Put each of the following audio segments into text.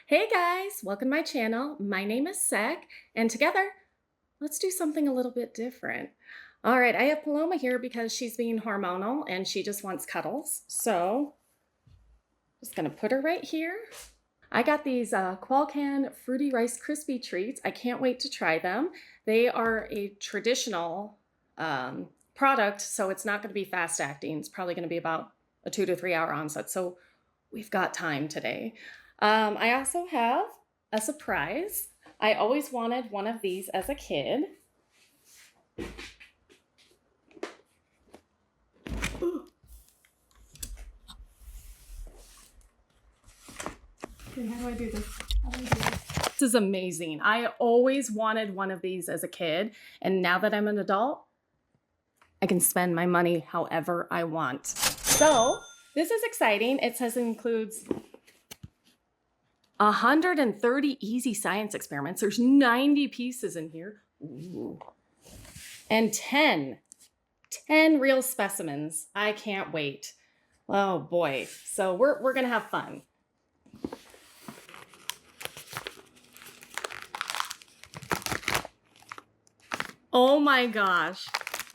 Hey guys, welcome to my channel. My name is Sek, and together, let's do something a little bit different. All right, I have Paloma here because she's being hormonal and she just wants cuddles. So, just gonna put her right here. I got these Qualcan Fruity Crispy treats. I can't wait to try them. They are a traditional product, so it's not gonna be fast acting. It's probably gonna be about a 2 to 3 hour onset. So, we've got time today. I also have a surprise. I always wanted one of these as a kid. Okay, how do I do this? This is amazing. I always wanted one of these as a kid, and now that I'm an adult, I can spend my money however I want. So this is exciting. It says it includes 130 easy science experiments. There's 90 pieces in here. Ooh. And 10 real specimens. I can't wait. Oh boy. So we're gonna have fun. Oh my gosh.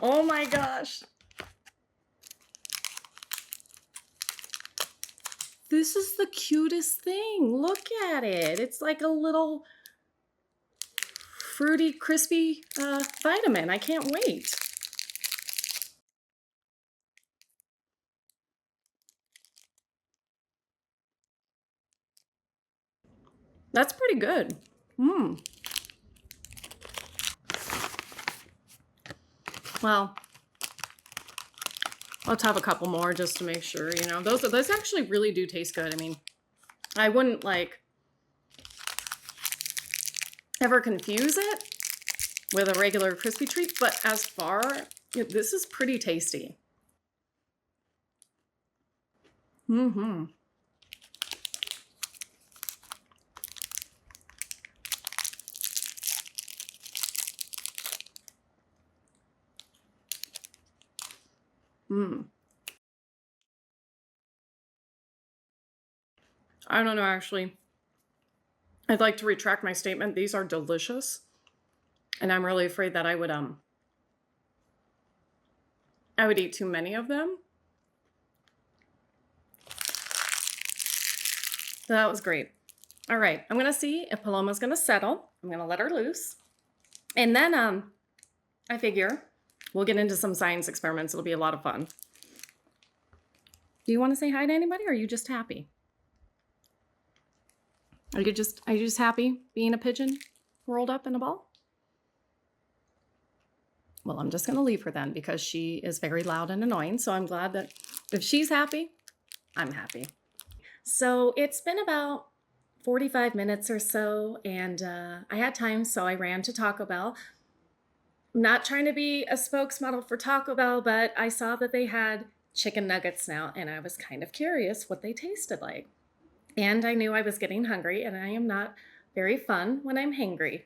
Oh my gosh. This is the cutest thing. Look at it. It's like a little fruity, crispy vitamin. I can't wait. That's pretty good. Well, let's have a couple more just to make sure, you know. Those actually really do taste good. I mean, I wouldn't like ever confuse it with a regular crispy treat, but as far, this is pretty tasty. Mm-hmm. I don't know, actually. I'd like to retract my statement. These are delicious. And I'm really afraid that I would eat too many of them. So that was great. All right, I'm gonna see if Paloma's gonna settle. I'm gonna let her loose. And then I figure we'll get into some science experiments. It'll be a lot of fun. Do you want to say hi to anybody, or are you just happy? Are you just happy being a pigeon rolled up in a ball? Well, I'm just going to leave her then because she is very loud and annoying. So I'm glad that if she's happy, I'm happy. So it's been about 45 minutes or so, and I had time, so I ran to Taco Bell. I'm not trying to be a spokesmodel for Taco Bell, but I saw that they had chicken nuggets now, and I was kind of curious what they tasted like. And I knew I was getting hungry, and I am not very fun when I'm hangry.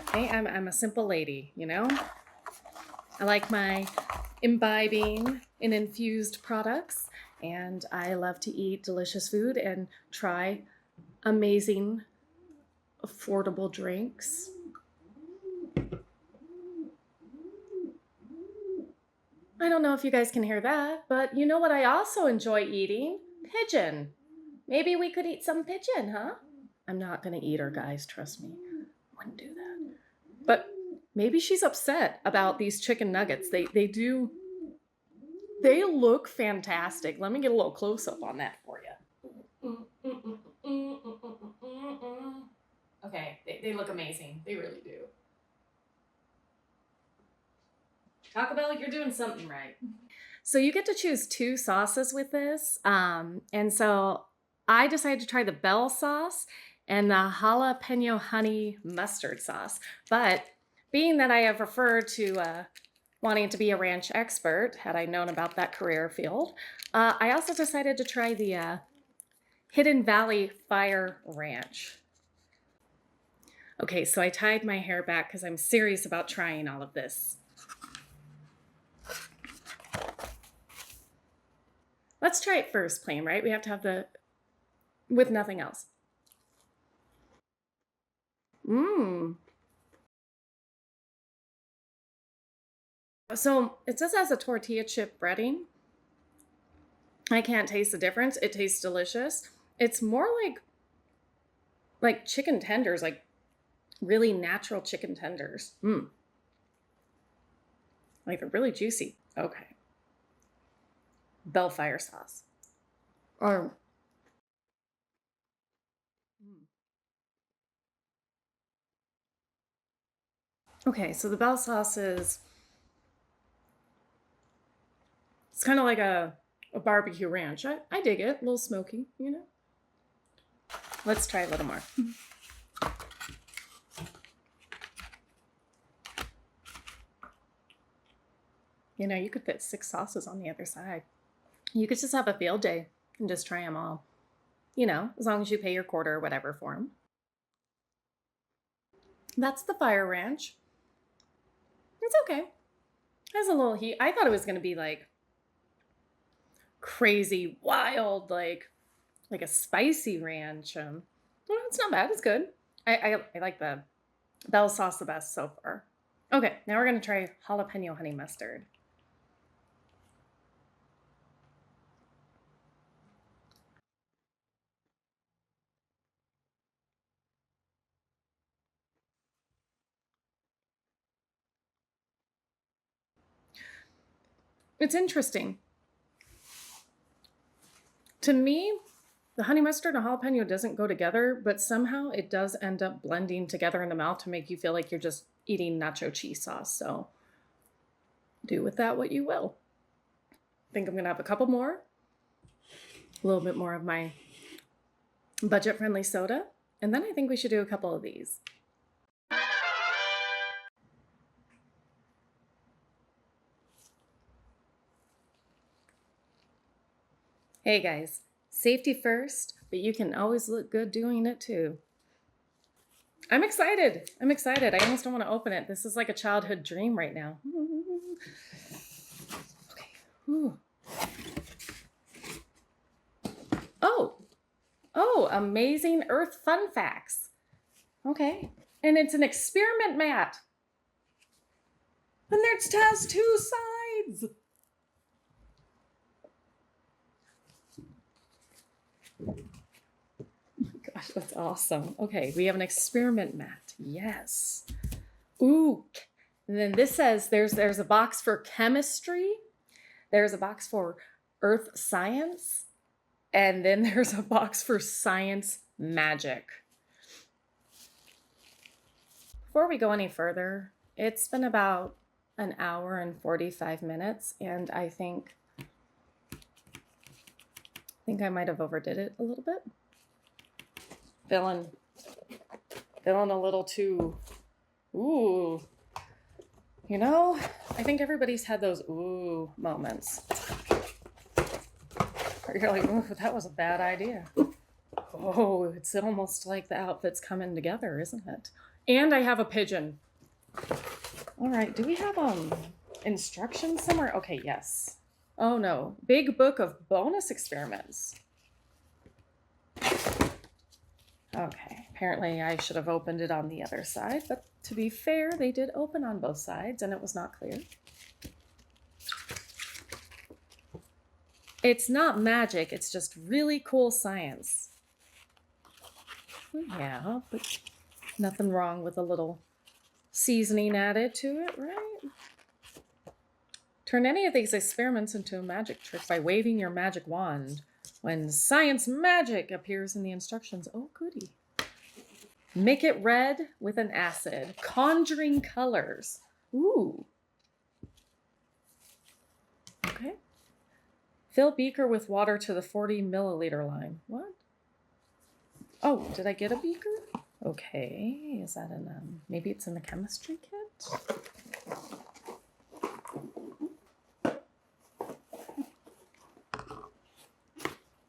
Okay, I'm a simple lady, you know? I like my imbibing in infused products, and I love to eat delicious food and try amazing, affordable drinks. I don't know if you guys can hear that, but you know what I also enjoy eating? Pigeon. Maybe we could eat some pigeon, huh? I'm not gonna eat her, guys, trust me. I wouldn't do that. But maybe she's upset about these chicken nuggets. They look fantastic. Let me get a little close up on that for you. Okay, they look amazing. They really do. Taco Bell, you're doing something right. So you get to choose 2 sauces with this. And so I decided to try the Bell sauce and the jalapeno honey mustard sauce. But being that I have referred to wanting to be a ranch expert, had I known about that career field, I also decided to try the Hidden Valley Fire Ranch. Okay, so I tied my hair back because I'm serious about trying all of this. Let's try it first plain, right? We have to have the with nothing else. Mmm. So it says it has a tortilla chip breading. I can't taste the difference. It tastes delicious. It's more like chicken tenders, like really natural chicken tenders. Like they're really juicy. Okay. Bellfire sauce. Or okay, so the bell sauce is it's kind of like a barbecue ranch. I dig it. A little smoky, you know. Let's try a little more. You know, you could fit 6 sauces on the other side. You could just have a field day and just try them all. You know, as long as you pay your quarter or whatever for them. That's the Fire Ranch. It's okay. It has a little heat. I thought it was going to be like crazy, wild, like a spicy ranch. Well, it's not bad. It's good. I like the bell sauce the best so far. Okay, now we're going to try jalapeno honey mustard. It's interesting. To me, the honey mustard and jalapeno doesn't go together, but somehow it does end up blending together in the mouth to make you feel like you're just eating nacho cheese sauce. So do with that what you will. I think I'm going to have a couple more. A little bit more of my budget-friendly soda. And then I think we should do a couple of these. Hey guys, safety first, but you can always look good doing it too. I'm excited. I almost don't want to open it. This is like a childhood dream right now. Okay. Ooh. Oh, amazing Earth fun facts. Okay. And it's an experiment mat. And it has 2 sides. Oh my gosh, that's awesome. Okay, we have an experiment mat. Yes. Ooh. And then this says there's a box for chemistry. There's a box for earth science. And then there's a box for science magic. Before we go any further, it's been about an hour and 45 minutes, and I think I might have overdid it a little bit. Feeling a little too, ooh. You know, I think everybody's had those ooh moments. You're like, ooh, that was a bad idea. Oh, it's almost like the outfit's coming together, isn't it? And I have a pigeon. All right, do we have instructions somewhere? Okay, yes. Oh no, big book of bonus experiments. Okay, apparently I should have opened it on the other side, but to be fair, they did open on both sides and it was not clear. It's not magic, it's just really cool science. Yeah, but nothing wrong with a little seasoning added to it, right? Turn any of these experiments into a magic trick by waving your magic wand when science magic appears in the instructions. Oh, goody. Make it red with an acid. Conjuring colors. Ooh. Okay. Fill beaker with water to the 40 milliliter line. What? Oh, did I get a beaker? Okay. Is that in maybe it's in the chemistry kit?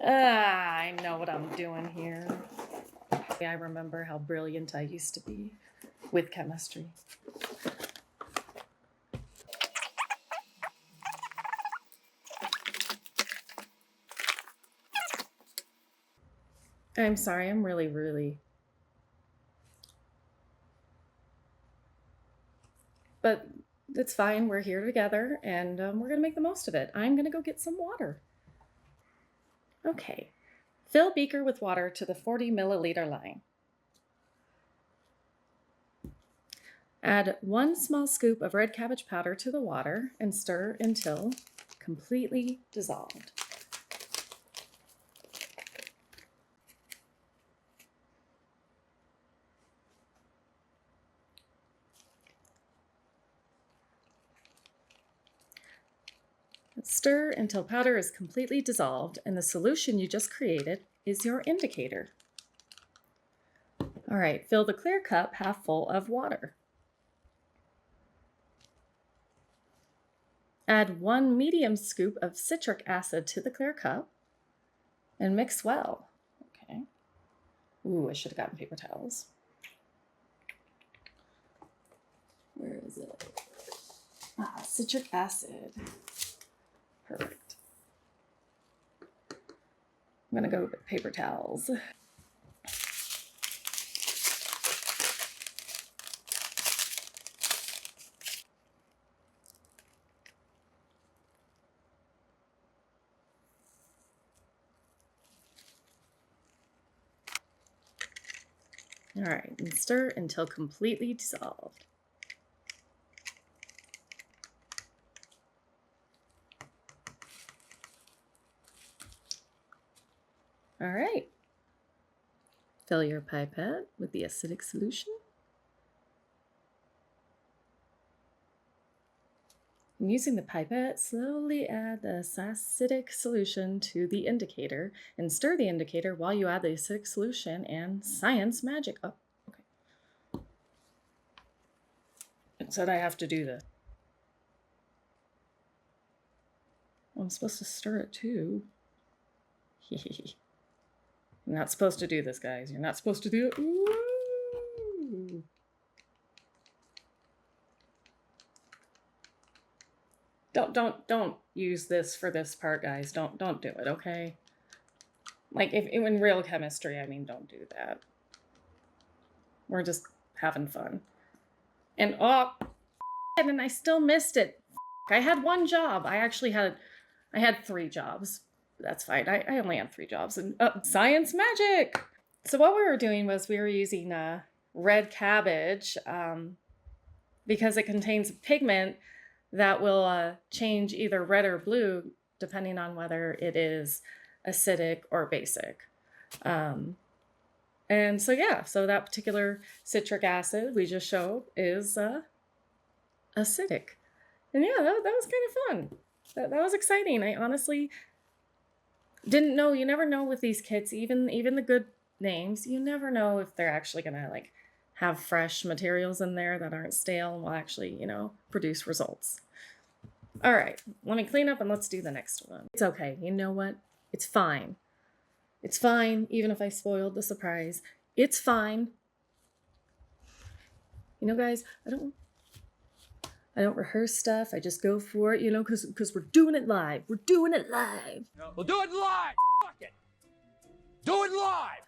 I know what I'm doing here. I remember how brilliant I used to be with chemistry. I'm sorry, I'm really. But it's fine. We're here together and we're going to make the most of it. I'm going to go get some water. Okay. Fill beaker with water to the 40 milliliter line. Add 1 small scoop of red cabbage powder to the water and stir until completely dissolved. Stir until powder is completely dissolved and the solution you just created is your indicator. All right, fill the clear cup half full of water. Add 1 medium scoop of citric acid to the clear cup and mix well. Okay. Ooh, I should have gotten paper towels. Where is it? Citric acid. Perfect. I'm gonna go with paper towels. All right, and stir until completely dissolved. All right. Fill your pipette with the acidic solution. And using the pipette, slowly add the acidic solution to the indicator and stir the indicator while you add the acidic solution and science magic. Oh, okay. It said I have to do the... I'm supposed to stir it too. You're not supposed to do this, guys. You're not supposed to do it. Ooh. Don't use this for this part, guys. Don't do it, okay? Like, if in real chemistry, I mean, don't do that. We're just having fun. And oh, and I still missed it. I had 1 job. I had 3 jobs. That's fine. I only had 3 jobs. And science magic. So what we were doing was we were using red cabbage because it contains a pigment that will change either red or blue depending on whether it is acidic or basic. And so yeah, so that particular citric acid we just showed is acidic. And yeah, that was kind of fun. That was exciting. I honestly didn't know. You never know with these kits, even the good names, you never know if they're actually gonna like have fresh materials in there that aren't stale and will actually, you know, produce results. All right, let me clean up and let's do the next one. It's okay. You know what? It's fine. It's fine, even if I spoiled the surprise. It's fine. You know, guys, I don't rehearse stuff. I just go for it, you know, because we're doing it live. We're doing it live. We'll do it live. Fuck it. Do it live.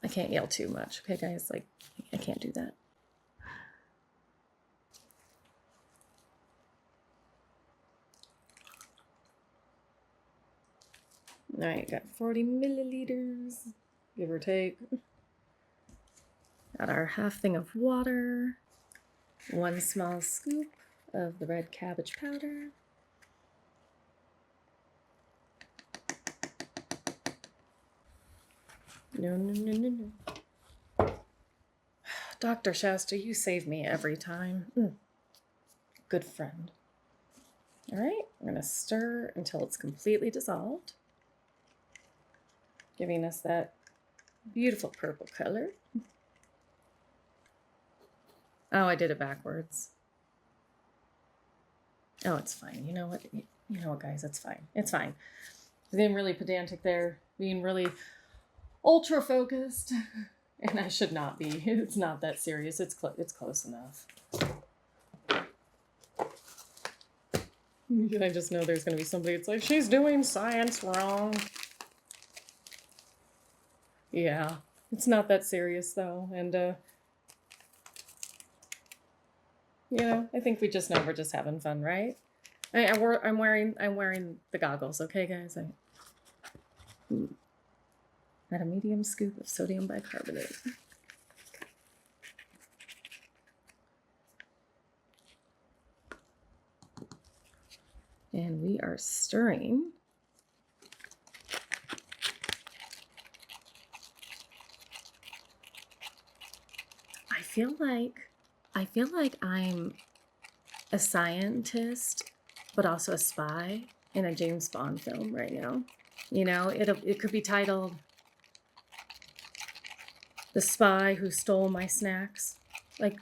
I can't yell too much, okay, guys? Like, I can't do that. All right, got 40 milliliters, give or take. Got our half thing of water, 1 small scoop of the red cabbage powder. No. Dr. Shasta, you save me every time. Good friend. All right, we're gonna stir until it's completely dissolved, giving us that beautiful purple color. Oh, I did it backwards. Oh, it's fine. You know what? You know what, guys? It's fine. It's fine. Being really pedantic there, being really ultra focused, and I should not be. It's not that serious. It's close enough. I just know there's going to be somebody that's like, she's doing science wrong. Yeah, it's not that serious though, and you know, I think we just know we're just having fun, right? I'm wearing the goggles, okay, guys? Add a medium scoop of sodium bicarbonate. And we are stirring. I feel like I'm a scientist, but also a spy in a James Bond film right now. You know, it could be titled "The Spy Who Stole My Snacks." Like,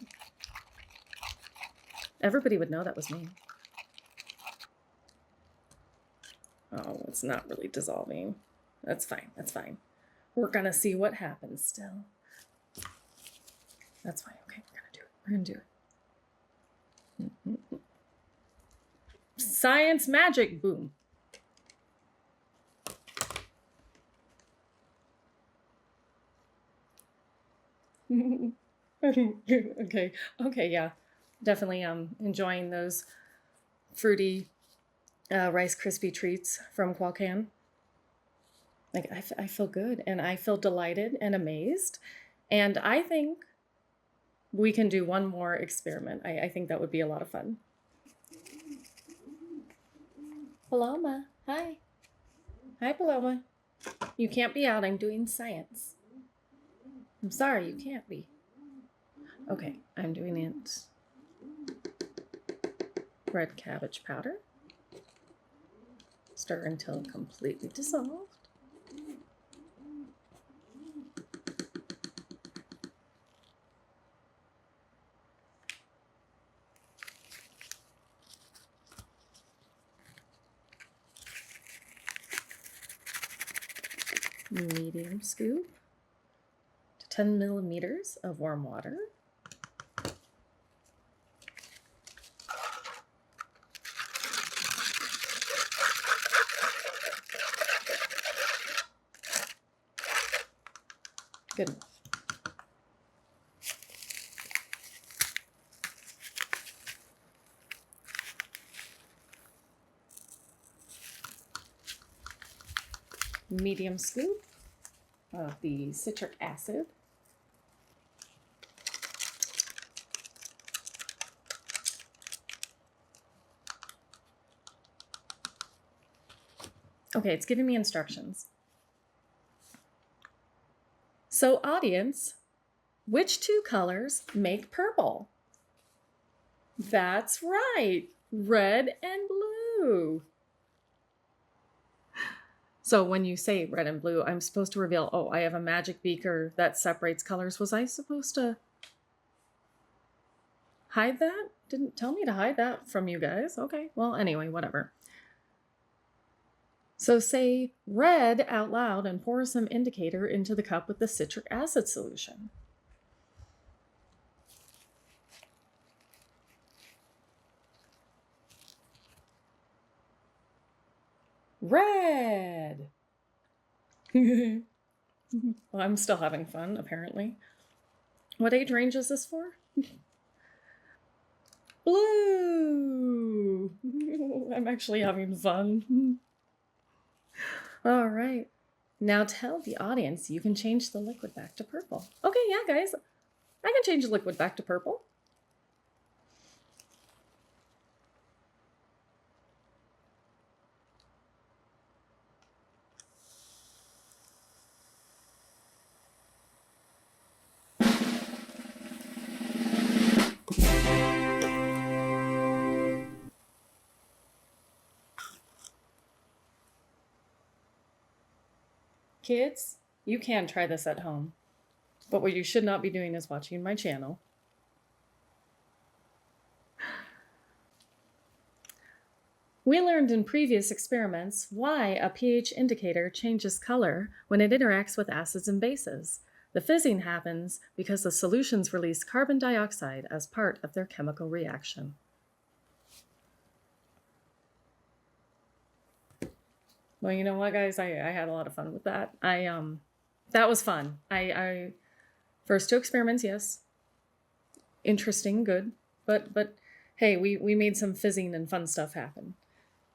everybody would know that was me. Oh, it's not really dissolving. That's fine. That's fine. We're gonna see what happens still. That's fine. Okay, we're gonna do it. We're gonna do it. Science magic, boom. Okay, yeah, definitely enjoying those fruity Rice Krispie treats from Qualcan. Like, I feel good, and I feel delighted and amazed, and I think we can do one more experiment. I think that would be a lot of fun. Paloma, hi. Hi, Paloma. You can't be out. I'm doing science. I'm sorry, you can't be. Okay, I'm doing it. Red cabbage powder. Stir until completely dissolved. Medium scoop to 10 milliliters of warm water. Good enough. Medium scoop of the citric acid. Okay, it's giving me instructions. So, audience, which two colors make purple? That's right, red and blue. So when you say red and blue, I'm supposed to reveal, oh, I have a magic beaker that separates colors. Was I supposed to hide that? Didn't tell me to hide that from you guys. Okay, well, anyway, whatever. So say red out loud and pour some indicator into the cup with the citric acid solution. Red. Well, I'm still having fun, apparently. What age range is this for? Blue. I'm actually having fun. All right. Now tell the audience you can change the liquid back to purple. Okay, yeah, guys. I can change the liquid back to purple. Kids, you can try this at home. But what you should not be doing is watching my channel. We learned in previous experiments why a pH indicator changes color when it interacts with acids and bases. The fizzing happens because the solutions release carbon dioxide as part of their chemical reaction. Well, you know what, guys? I had a lot of fun with that. I That was fun. I first 2 experiments, yes. Interesting, good. But hey, we made some fizzing and fun stuff happen.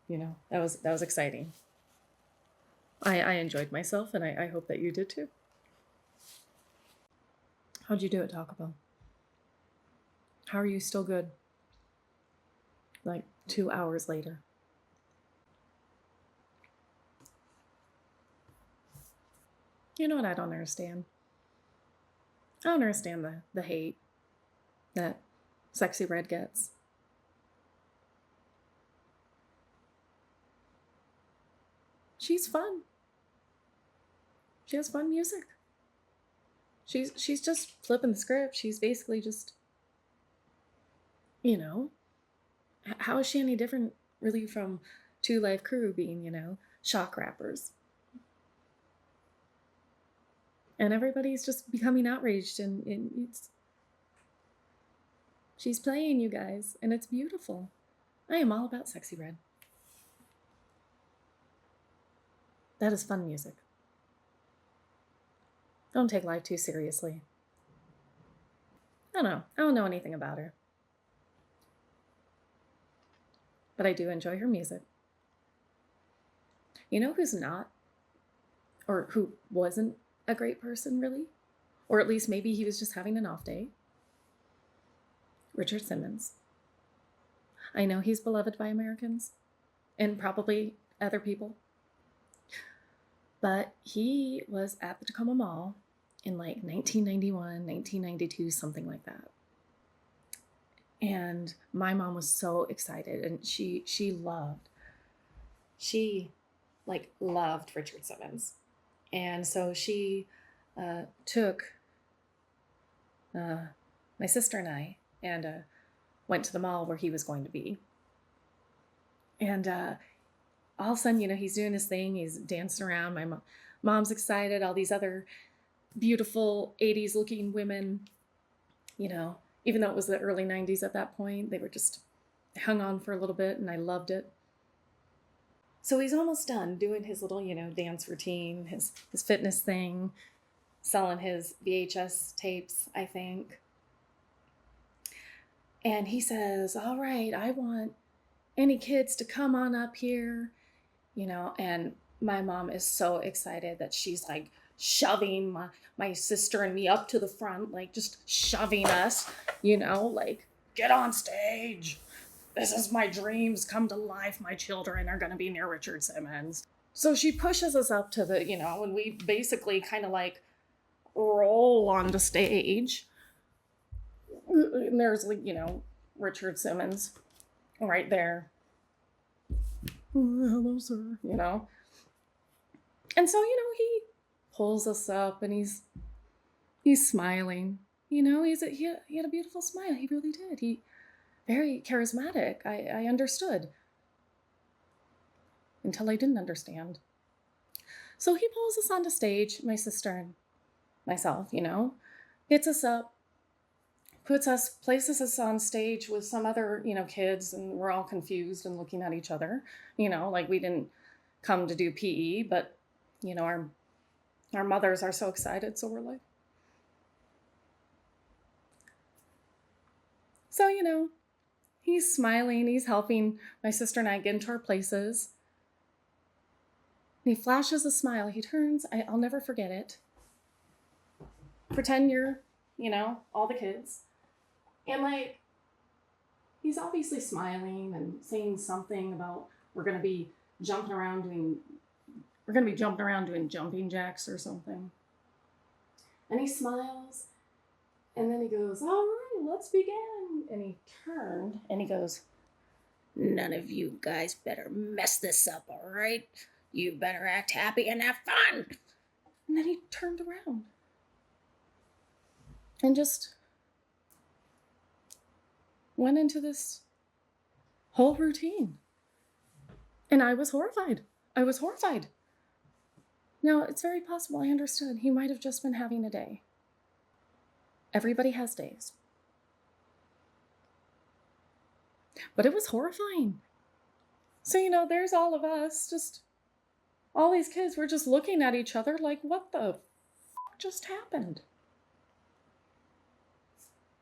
That was exciting. I enjoyed myself, and I hope that you did too. How'd you do at Taco Bell? How are you still good? Like 2 hours later. You know what I don't understand? I don't understand the hate that Sexy Red gets. She's fun. She has fun music. She's just flipping the script. She's basically just, you know, how is she any different really from Two Live Crew being, shock rappers? And everybody's just becoming outraged, and she's playing, you guys, and it's beautiful. I am all about Sexy Red. That is fun music. Don't take life too seriously. I don't know anything about her. But I do enjoy her music. You know who's not, or who wasn't a great person, really? Or at least maybe he was just having an off day? Richard Simmons. I know he's beloved by Americans, and probably other people. But he was at the Tacoma Mall in like 1991, 1992, something like that. And my mom was so excited, and she loved Richard Simmons. And so she took my sister and I and went to the mall where he was going to be. And all of a sudden, he's doing his thing. He's dancing around. My mom's excited. All these other beautiful 80s looking women, even though it was the early 90s at that point, they hung on for a little bit, and I loved it. So he's almost done doing his little, dance routine, his fitness thing, selling his VHS tapes, I think. And he says, all right, I want any kids to come on up here, and my mom is so excited that she's like shoving my sister and me up to the front, like just shoving us, like, get on stage. This is my dreams come to life. My children are going to be near Richard Simmons. So she pushes us up to the, and we basically kind of like roll onto stage. And there's like, Richard Simmons right there. Hello, sir, And so, he pulls us up, and he's smiling. He had a beautiful smile. He really did. He very charismatic. I understood. Until I didn't understand. So he pulls us onto stage, my sister and myself, gets us up, places us on stage with some other, kids, and we're all confused and looking at each other, like we didn't come to do PE, but, our mothers are so excited, so we're like. So, he's smiling, he's helping my sister and I get into our places. And he flashes a smile. He turns, I'll never forget it. Pretend you're, all the kids. And like, he's obviously smiling and saying something about we're going to be jumping around doing jumping jacks or something. And he smiles, and then he goes, all right, let's begin. And he turned and he goes, none of you guys better mess this up, all right? You better act happy and have fun. And then he turned around and just went into this whole routine. And I was horrified. Now, it's very possible I understood he might have just been having a day. Everybody has days. But it was horrifying. So, there's all of us, just all these kids, we're just looking at each other like, what the just happened?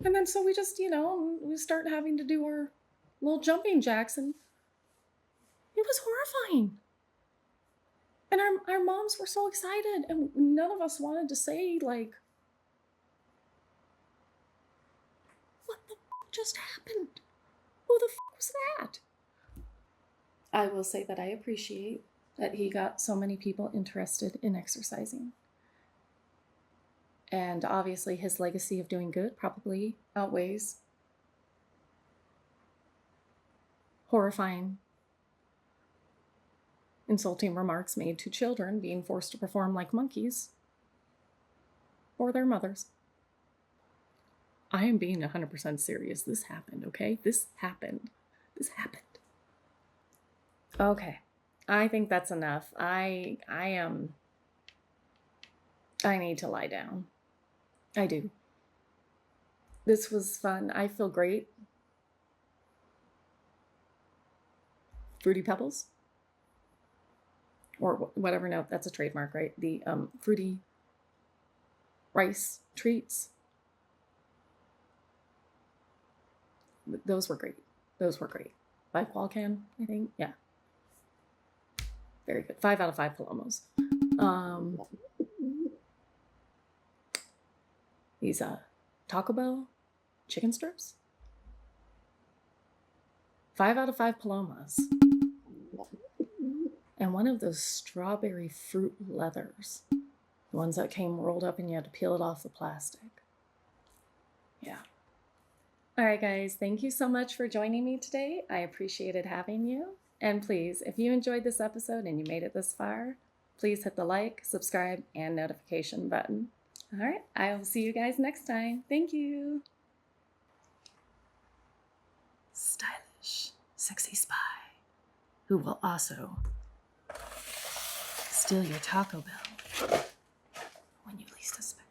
And then so we just, we start having to do our little jumping jacks, and it was horrifying. And our moms were so excited, and none of us wanted to say, like, what the just happened? Who the was that? I will say that I appreciate that he got so many people interested in exercising. And obviously his legacy of doing good probably outweighs horrifying, insulting remarks made to children being forced to perform like monkeys or their mothers. I am being 100% serious. This happened, okay? This happened. Okay. I think that's enough. I need to lie down. I do. This was fun. I feel great. Fruity Pebbles? Or whatever. No, that's a trademark, right? The fruity rice treats. Those were great. By Qualcan, I think. Yeah. Very good. 5 out of 5 Palomos. These Taco Bell chicken strips. 5 out of 5 Palomas. And one of those strawberry fruit leathers. The ones that came rolled up and you had to peel it off the plastic. Yeah. All right, guys. Thank you so much for joining me today. I appreciated having you. And please, if you enjoyed this episode and you made it this far, please hit the like, subscribe, and notification button. All right, I will see you guys next time. Thank you. Stylish, sexy spy who will also steal your Taco Bell when you least expect it.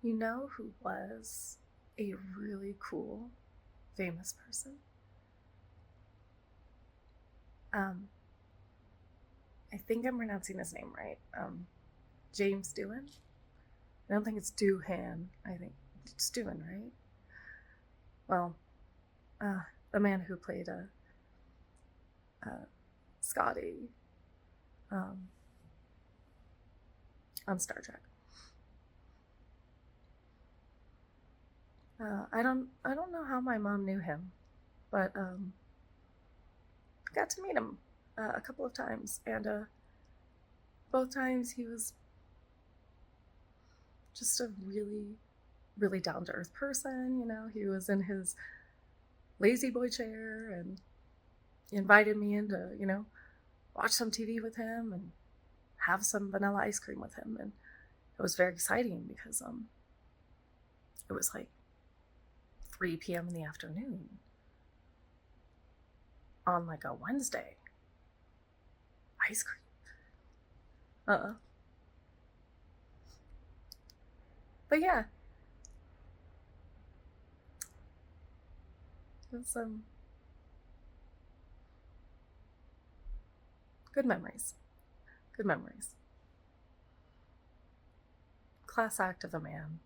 You know who was a really cool, famous person? I think I'm pronouncing his name right. James Doohan? I don't think it's Doohan. I think it's Doohan, right? Well, the man who played Scotty on Star Trek. I don't know how my mom knew him, but got to meet him a couple of times, and both times he was just a really, really down-to-earth person. He was in his lazy boy chair, and he invited me in to watch some TV with him and have some vanilla ice cream with him, and it was very exciting because it was like 3 p.m. in the afternoon on like a Wednesday. Ice cream. But yeah. It was good memories. Class act of a man.